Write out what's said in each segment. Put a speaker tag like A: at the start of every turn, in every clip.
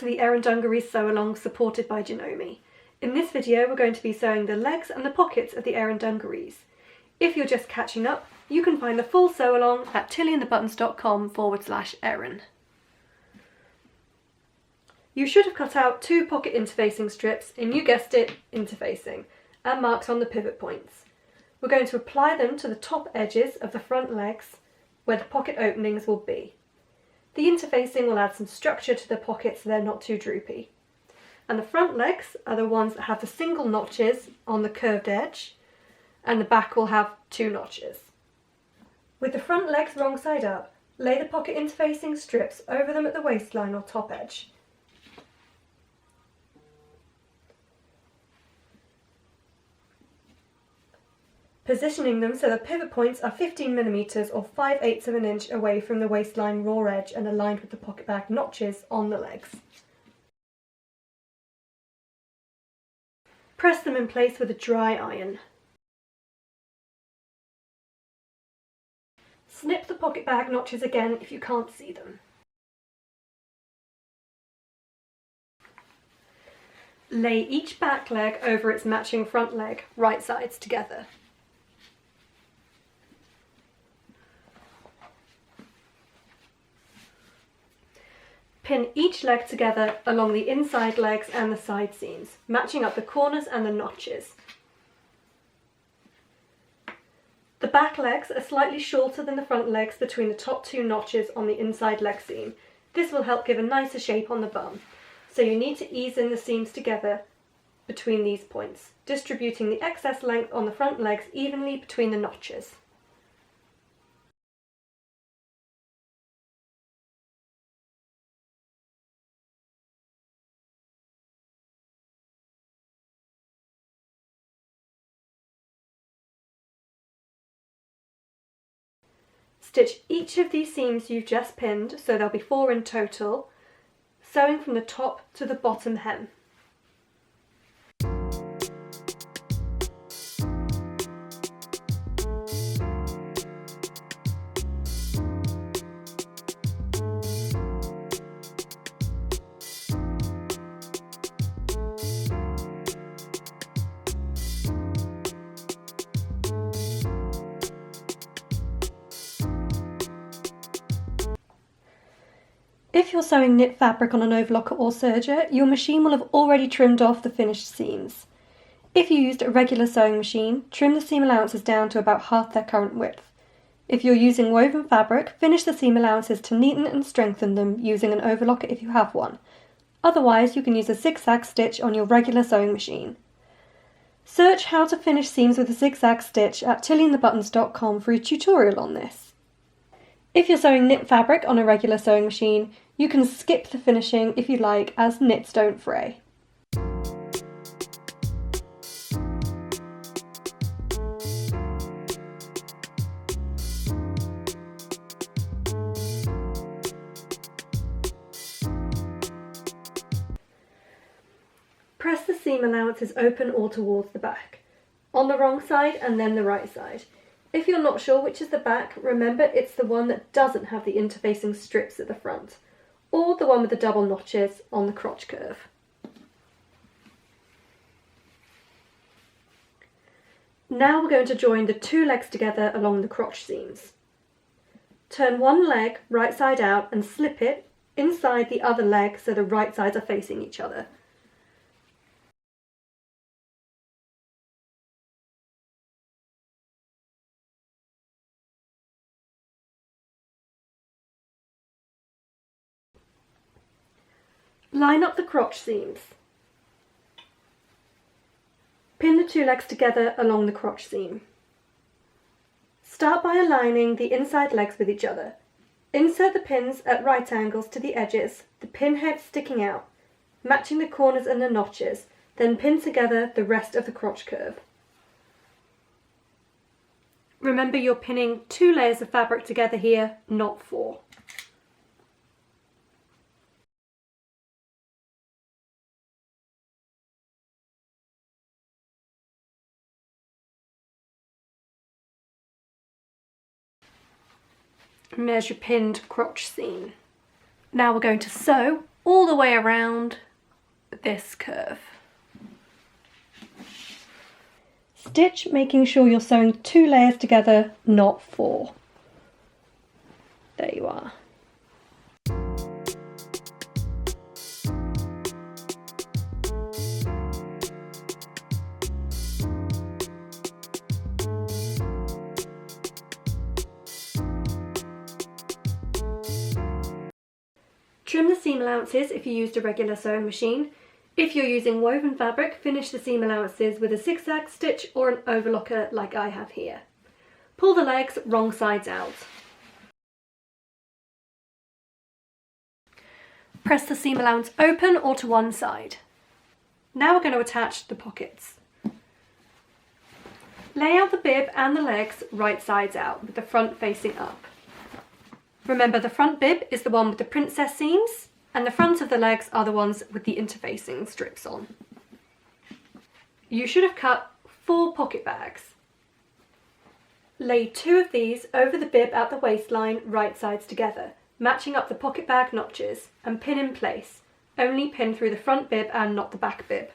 A: to the Erin Dungarees Sewalong supported by Janome. In this video we're going to be sewing the legs and the pockets of the Erin Dungarees. If you're just catching up, you can find the full sew-along at tillyandthebuttons.com/Erin. You should have cut out 2 pocket interfacing strips, and you guessed it, interfacing, and marked on the pivot points. We're going to apply them to the top edges of the front legs where the pocket openings will be. The interfacing will add some structure to the pockets so they're not too droopy. And the front legs are the ones that have the single notches on the curved edge, and the back will have 2 notches. With the front legs wrong side up, lay the pocket interfacing strips over them at the waistline or top edge. Positioning them so the pivot points are 15mm or 5/8 of an inch away from the waistline raw edge and aligned with the pocket bag notches on the legs. Press them in place with a dry iron. Snip the pocket bag notches again if you can't see them. Lay each back leg over its matching front leg, right sides together. Pin each leg together along the inside legs and the side seams, matching up the corners and the notches. The back legs are slightly shorter than the front legs between the top 2 notches on the inside leg seam. This will help give a nicer shape on the bum, so you need to ease in the seams together between these points, distributing the excess length on the front legs evenly between the notches. Stitch each of these seams you've just pinned, so there'll be 4 in total, sewing from the top to the bottom hem. If you're sewing knit fabric on an overlocker or serger, your machine will have already trimmed off the finished seams. If you used a regular sewing machine, trim the seam allowances down to about half their current width. If you're using woven fabric, finish the seam allowances to neaten and strengthen them using an overlocker if you have one. Otherwise, you can use a zigzag stitch on your regular sewing machine. Search how to finish seams with a zigzag stitch at tillyandthebuttons.com for a tutorial on this. If you're sewing knit fabric on a regular sewing machine, you can skip the finishing if you like, as knits don't fray. Press the seam allowances open or towards the back, on the wrong side and then the right side. If you're not sure which is the back, remember it's the one that doesn't have the interfacing strips at the front, or the one with the double notches on the crotch curve. Now we're going to join the 2 legs together along the crotch seams. Turn one leg right side out and slip it inside the other leg so the right sides are facing each other. Line up the crotch seams. Pin the 2 legs together along the crotch seam. Start by aligning the inside legs with each other. Insert the pins at right angles to the edges, the pin head sticking out, matching the corners and the notches, then pin together the rest of the crotch curve. Remember you're pinning 2 layers of fabric together here, not 4. Measure pinned crotch seam. Now we're going to sew all the way around this curve. Stitch making sure you're sewing 2 layers together, not 4. There you are. Trim the seam allowances if you used a regular sewing machine. If you're using woven fabric, finish the seam allowances with a zigzag stitch or an overlocker like I have here. Pull the legs wrong sides out. Press the seam allowance open or to one side. Now we're going to attach the pockets. Lay out the bib and the legs right sides out with the front facing up. Remember, the front bib is the one with the princess seams and the front of the legs are the ones with the interfacing strips on. You should have cut 4 pocket bags. Lay 2 of these over the bib at the waistline right sides together, matching up the pocket bag notches, and pin in place. Only pin through the front bib and not the back bib.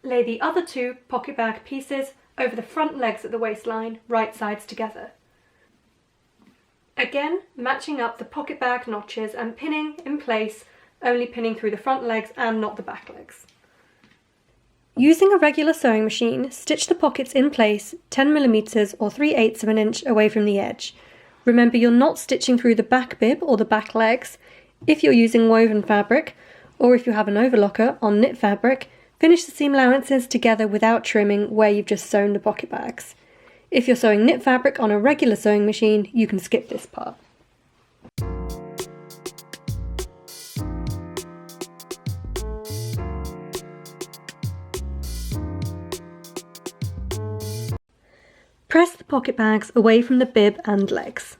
A: Lay the other 2 pocket bag pieces over the front legs at the waistline, right sides together. Again, matching up the pocket bag notches and pinning in place, only pinning through the front legs and not the back legs. Using a regular sewing machine, stitch the pockets in place 10mm or 3/8 of an inch away from the edge. Remember, you're not stitching through the back bib or the back legs. If you're using woven fabric, or if you have an overlocker on knit fabric, finish the seam allowances together without trimming where you've just sewn the pocket bags. If you're sewing knit fabric on a regular sewing machine, you can skip this part. Press the pocket bags away from the bib and legs.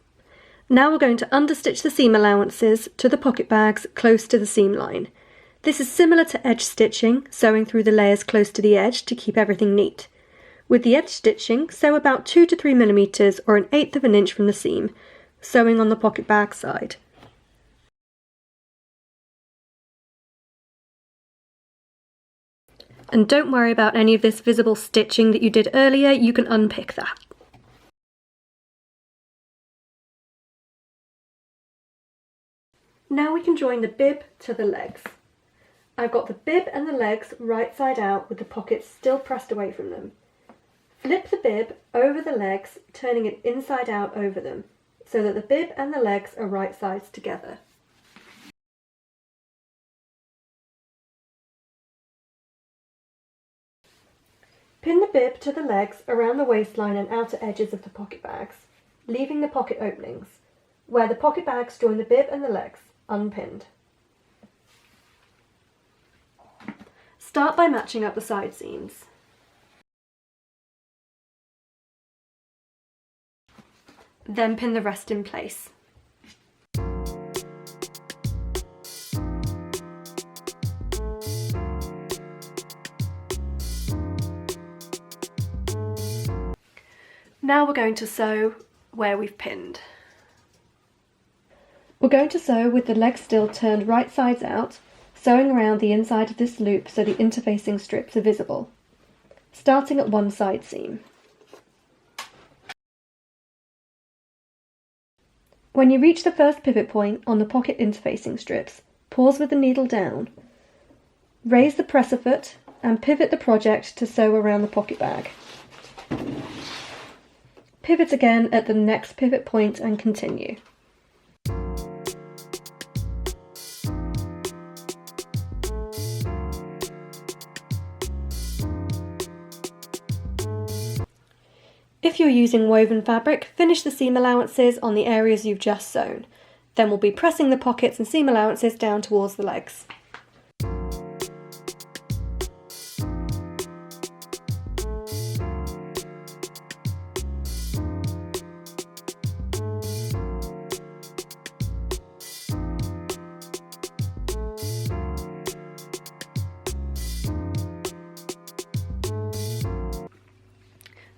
A: Now we're going to understitch the seam allowances to the pocket bags close to the seam line. This is similar to edge stitching, sewing through the layers close to the edge to keep everything neat. With the edge stitching, sew about 2 to 3mm or 1/8 of an inch from the seam, sewing on the pocket bag side. And don't worry about any of this visible stitching that you did earlier, you can unpick that. Now we can join the bib to the legs. I've got the bib and the legs right side out with the pockets still pressed away from them. Flip the bib over the legs, turning it inside out over them, so that the bib and the legs are right sides together. Pin the bib to the legs around the waistline and outer edges of the pocket bags, leaving the pocket openings, where the pocket bags join the bib and the legs, unpinned. Start by matching up the side seams. Then pin the rest in place. Now we're going to sew where we've pinned. We're going to sew with the legs still turned right sides out, sewing around the inside of this loop so the interfacing strips are visible, starting at one side seam. When you reach the first pivot point on the pocket interfacing strips, pause with the needle down, raise the presser foot and pivot the project to sew around the pocket bag. Pivot again at the next pivot point and continue. If you're using woven fabric, finish the seam allowances on the areas you've just sewn. Then we'll be pressing the pockets and seam allowances down towards the legs.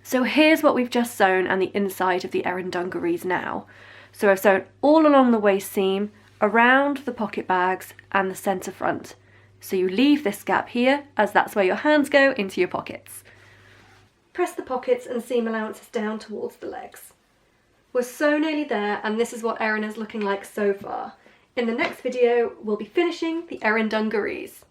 A: So here's what we've just sewn and the inside of the Erin Dungarees now. So I've sewn all along the waist seam, around the pocket bags and the centre front. So you leave this gap here, as that's where your hands go into your pockets. Press the pockets and seam allowances down towards the legs. We're so nearly there, and this is what Erin is looking like so far. In the next video, we'll be finishing the Erin Dungarees.